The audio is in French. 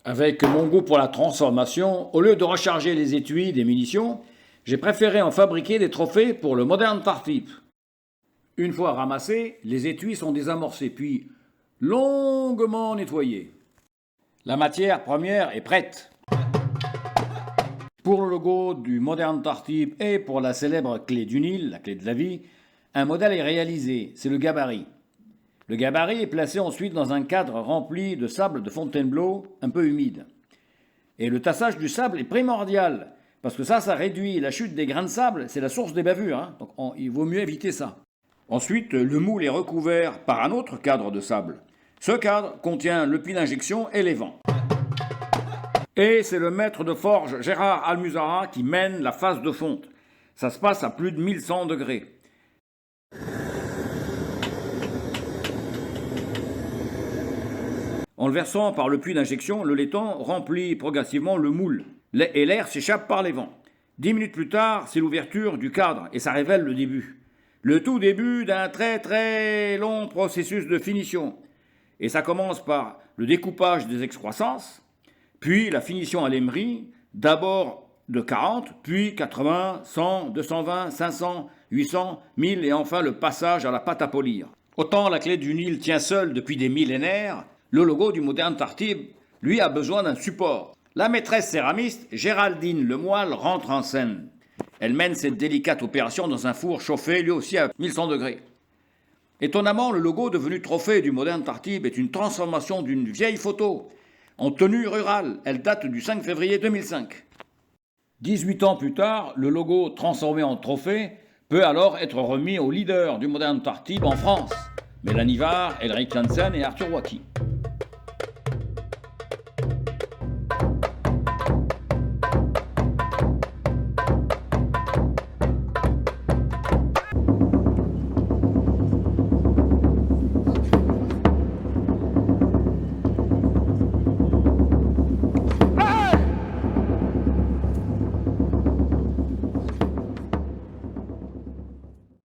Avec mon goût pour la transformation, au lieu de recharger les étuis des munitions, j'ai préféré en fabriquer des trophées pour le Modern Tartyp. Une fois ramassés, les étuis sont désamorcés puis longuement nettoyés. La matière première est prête. Pour le logo du Modern Tartyp et pour la célèbre clé du Nil, la clé de la vie, un modèle est réalisé, c'est le gabarit. Le gabarit est placé ensuite dans un cadre rempli de sable de Fontainebleau, un peu humide. Et le tassage du sable est primordial, parce que ça réduit la chute des grains de sable, c'est la source des bavures, donc il vaut mieux éviter ça. Ensuite, le moule est recouvert par un autre cadre de sable. Ce cadre contient le puits d'injection et les vents. Et c'est le maître de forge Gérard Almusara qui mène la phase de fonte. Ça se passe à plus de 1100 degrés. En le versant par le puits d'injection, le laiton remplit progressivement le moule et l'air s'échappe par les vents. 10 minutes plus tard, c'est l'ouverture du cadre et ça révèle le début. Le tout début d'un très long processus de finition. Et ça commence par le découpage des excroissances, puis la finition à l'émery, d'abord de 40, puis 80, 100, 220, 500, 800, 1000 et enfin le passage à la pâte à polir. Autant la clé du Nil tient seule depuis des millénaires, le logo du Modern Tartyp, lui, a besoin d'un support. La maîtresse céramiste, Géraldine Lemoyle, rentre en scène. Elle mène cette délicate opération dans un four chauffé, lui aussi à 1100 degrés. Étonnamment, le logo devenu trophée du Modern Tartyp est une transformation d'une vieille photo, en tenue rurale. Elle date du 5 février 2005. 18 ans plus tard, le logo transformé en trophée peut alors être remis aux leaders du Modern Tartyp en France, Mélanie Var, Elric Janssen et Arthur Wacky.